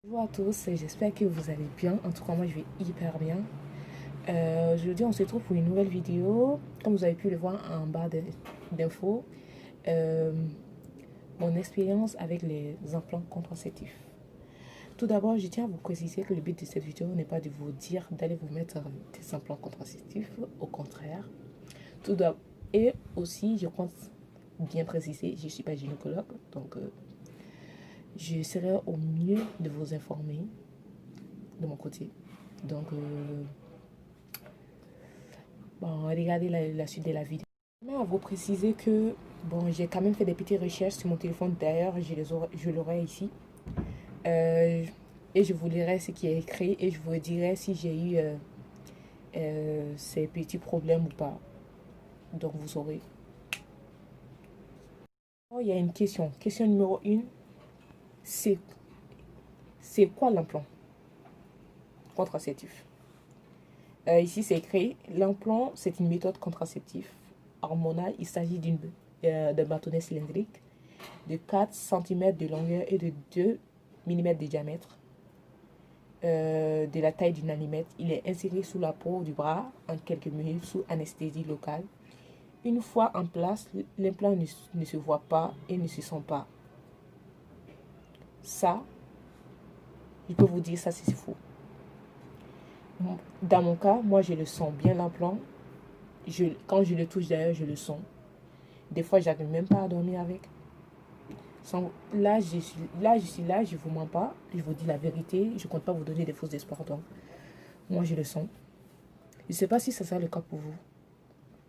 Bonjour à tous, j'espère que vous allez bien. En tout cas, moi je vais hyper bien. Aujourd'hui, on se retrouve pour une nouvelle vidéo. Comme vous avez pu le voir en bas d'infos, euh, mon expérience avec les implants contraceptifs. Tout d'abord, je tiens à vous préciser que le but de cette vidéo n'est pas de vous dire d'aller vous mettre des implants contraceptifs, au contraire. Tout d'abord, et aussi, je compte bien préciser, je ne suis pas gynécologue, donc je serai au mieux de vous informer de mon côté. Donc, bon, regardez la suite de la vidéo. Je tiens à vous préciser que bon, j'ai quand même fait des petites recherches sur mon téléphone. D'ailleurs, je l'aurai ici. Euh, et je vous lirai ce qui est écrit et je vous dirai si j'ai eu ces petits problèmes ou pas. Donc, vous saurez. Oh, il y a une question. Question numéro 1. C'est c'est quoi l'implant contraceptif? Ici, c'est écrit. L'implant, c'est une méthode contraceptive hormonale. Il s'agit d'un bâtonnet cylindrique de 4 cm de longueur et de 2 mm de diamètre, de la taille d'une allumette. Il est inséré sous la peau du bras en quelques minutes sous anesthésie locale. Une fois en place, l'implant ne se voit pas et ne se sent pas. Ça, je peux vous dire, ça c'est faux. Dans mon cas, moi je le sens bien l'implant. Quand je le touche d'ailleurs, je le sens. Des fois, j'arrive même pas à dormir avec. Là, je vous mens pas, je vous dis la vérité, je compte pas vous donner des fausses espoirs. Donc, moi, je le sens. Je sais pas si ça sera le cas pour vous.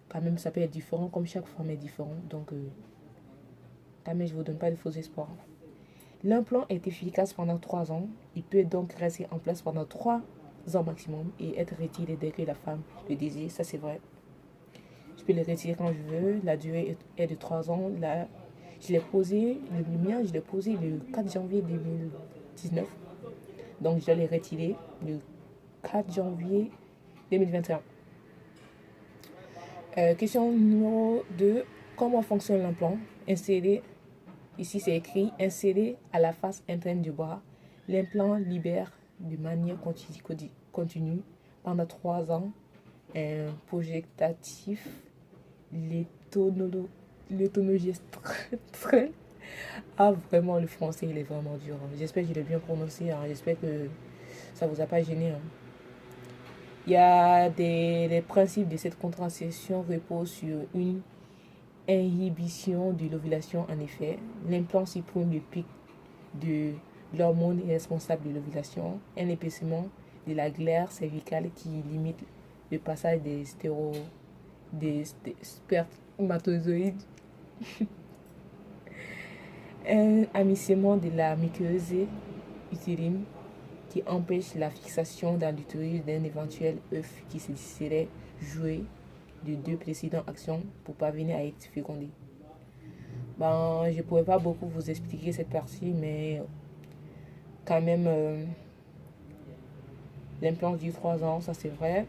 Quand même, ça peut être différent, comme chaque femme est différente. Donc, quand même, je vous donne pas de faux espoirs. L'implant est efficace pendant 3 ans. Il peut donc rester en place pendant 3 ans maximum et être retiré dès que la femme le désire. Ça, c'est vrai. Je peux le retirer quand je veux. La durée est de 3 ans. Là, le mien, je l'ai posé le 4 janvier 2019. Donc, je l'ai retiré le 4 janvier 2021. Question numéro 2. Comment fonctionne l'implant? Inséré, ici c'est écrit, inséré à la face interne du bras. L'implant libère de manière continue pendant 3 ans un projectatif l'étonogestrel. Ah, vraiment, le français, il est vraiment dur. J'espère que je l'ai bien prononcé. J'espère que ça vous a pas gêné. Les principes de cette contraception reposent sur une inhibition de l'ovulation. En effet, l'implant supprime le pic de l'hormone responsable de l'ovulation, un épaississement de la glaire cervicale qui limite le passage des spermatozoïdes, un amissement de la muqueuse utérine qui empêche la fixation dans l'utérus d'un éventuel œuf qui se serait joué de 2 précédentes actions pour parvenir à être fécondé. Ben, je ne pourrais pas beaucoup vous expliquer cette partie, mais quand même, l'implant dure 3 ans, ça c'est vrai.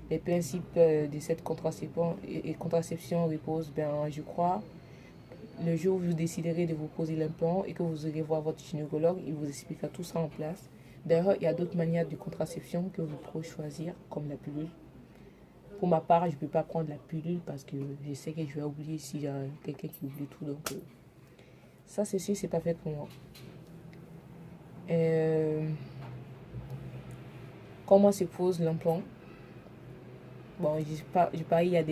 Les principes de cette contraception reposent, ben, je crois, le jour où vous déciderez de vous poser l'implant et que vous irez voir votre gynécologue, il vous expliquera tout ça en place. D'ailleurs, il y a d'autres manières de contraception que vous pouvez choisir, comme la pilule. Pour ma part, je ne peux pas prendre la pilule parce que je sais que je vais oublier s'il y a quelqu'un qui oublie tout. Donc, ça, c'est sûr, c'est pas fait pour moi. Euh, comment se pose l'implant? Bon, je parie, il y a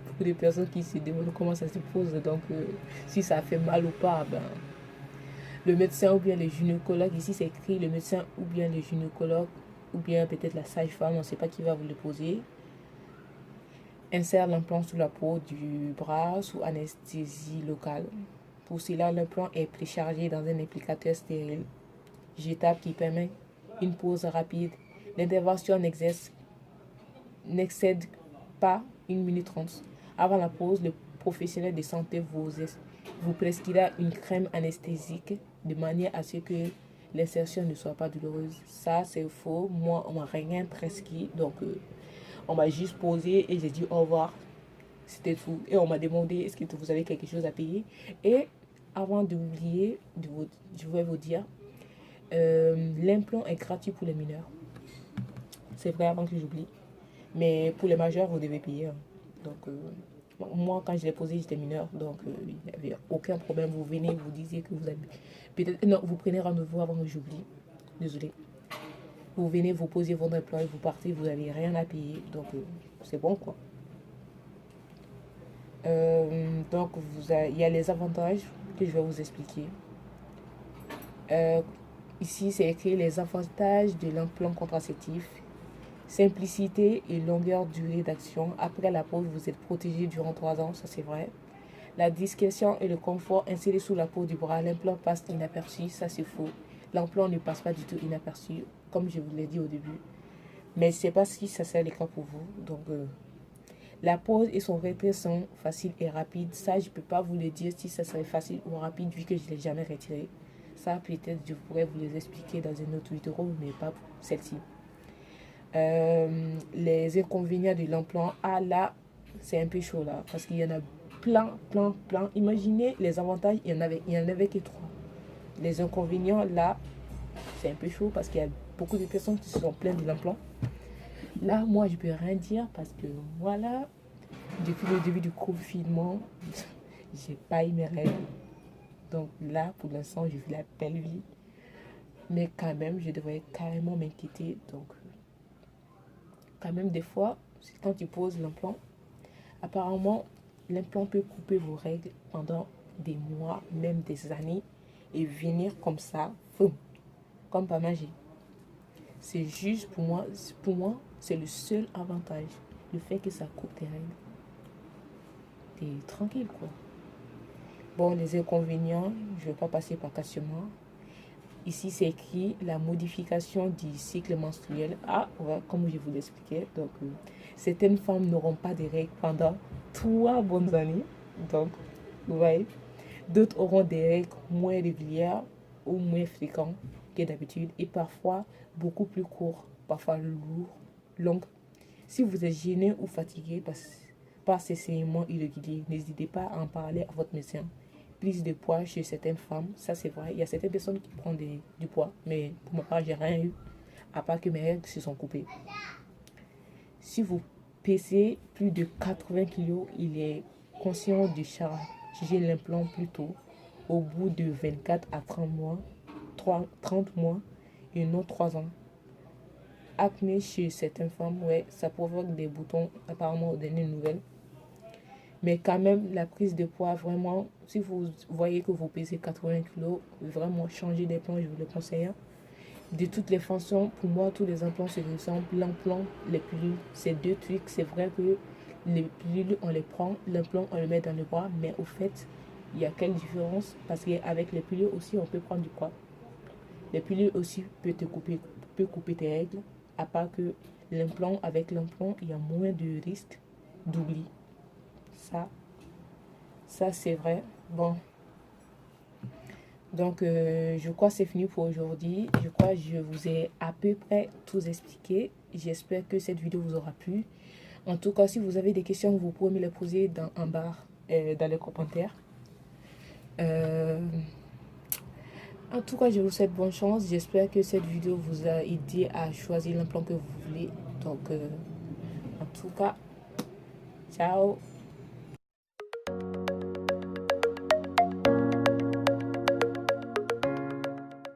beaucoup de personnes qui se demandent comment ça se pose. Donc, si ça fait mal ou pas, ben, le médecin ou bien le gynécologue, ici c'est écrit le médecin ou bien le gynécologue, ou bien peut-être la sage-femme, on ne sait pas qui va vous le poser. Insère l'implant sous la peau du bras sous anesthésie locale. Pour cela, l'implant est préchargé dans un applicateur stérile, jetable qui permet une pause rapide. L'intervention n'excède pas 1 minute 30. Avant la pause, le professionnel de santé vous prescrira une crème anesthésique de manière à ce que l'insertion ne soit pas douloureuse. Ça, c'est faux. Moi, on m'a rien prescrit. Donc, on m'a juste posé et j'ai dit au revoir. C'était tout. Et on m'a demandé est-ce que vous avez quelque chose à payer. Et avant d'oublier, je vais vous dire, L'implant est gratuit pour les mineurs. C'est vrai avant que j'oublie. Mais pour les majeurs, vous devez payer. Hein. Donc, moi, quand je l'ai posé, j'étais mineur. Donc, il n'y avait aucun problème. Vous venez, vous disiez que vous avez... Peut-être... Non, vous prenez rendez-vous avant que j'oublie. Désolé. Vous venez, vous posez votre implant et vous partez. Vous n'avez rien à payer. Donc, c'est bon, quoi. Donc, il y a les avantages que je vais vous expliquer. Ici, c'est écrit les avantages de l'implant contraceptif. Simplicité et longueur durée d'action. Après la pose, vous êtes protégé durant 3 ans, ça c'est vrai. La discrétion et le confort insérés sous la peau du bras. L'implant passe inaperçu, ça c'est faux. L'implant ne passe pas du tout inaperçu, comme je vous l'ai dit au début. Mais je ne sais pas si ça serait le cas pour vous. Donc, la pose et son retrait sont faciles et rapides. Ça, je ne peux pas vous le dire si ça serait facile ou rapide vu que je ne l'ai jamais retiré. Ça, peut-être, je pourrais vous les expliquer dans une autre vidéo, mais pas celle-ci. Les inconvénients de l'implant, ah là, c'est un peu chaud là, parce qu'il y en a plein. Imaginez les avantages, il y en avait que 3. Les inconvénients, là, c'est un peu chaud parce qu'il y a beaucoup de personnes qui se sont plaintes de l'implant. Là, moi, je peux rien dire parce que voilà, depuis le début du confinement, j'ai pas eu mes règles. Donc là, pour l'instant, je vis la belle vie. Mais quand même, je devrais carrément m'inquiéter. Donc, quand même, des fois, quand tu poses l'implant, apparemment, l'implant peut couper vos règles pendant des mois, même des années, et venir comme ça, comme par magie. C'est juste pour moi, c'est le seul avantage, le fait que ça coupe tes règles. T'es tranquille, quoi. Bon, les inconvénients, je ne vais pas passer par questionnement. Ici, c'est écrit la modification du cycle menstruel. Ah, ouais, comme je vous l'expliquais. Donc, certaines femmes n'auront pas de règles pendant 3 bonnes années. Donc, vous voyez. D'autres auront des règles moins régulières ou moins fréquentes que d'habitude. Et parfois, beaucoup plus courts, parfois lourds, longues. Si vous êtes gêné ou fatigué par ces saignements irréguliers, n'hésitez pas à en parler à votre médecin. Prise de poids chez certaines femmes, ça c'est vrai. Il y a certaines personnes qui prennent du poids, mais pour ma part, j'ai rien eu, à part que mes règles se sont coupées. Si vous pesez plus de 80 kg, il est conseillé de charger l'implant plus tôt, au bout de 24 à 30 mois et non 3 ans. Acné chez certaines femmes, ouais, ça provoque des boutons, apparemment aux dernières nouvelles. Mais quand même, la prise de poids, vraiment, si vous voyez que vous pesez 80 kg, vraiment changer d'implants, je vous le conseille. De toutes les façons, pour moi, tous les implants se ressemblent. L'implant, les pilules, c'est 2 trucs. C'est vrai que les pilules, on les prend, l'implant, on le met dans le bras. Mais au fait, il y a quelle différence? Parce qu'avec les pilules aussi, on peut prendre du poids. Les pilules aussi peuvent couper tes règles. À part que l'implant, avec l'implant, il y a moins de risques d'oubli. Ça c'est vrai. Bon. Donc, je crois que c'est fini pour aujourd'hui. Je crois que je vous ai à peu près tout expliqué. J'espère que cette vidéo vous aura plu. En tout cas, si vous avez des questions, vous pouvez me les poser en bas, dans les commentaires. En tout cas, je vous souhaite bonne chance. J'espère que cette vidéo vous a aidé à choisir l'implant que vous voulez. Donc, en tout cas, ciao.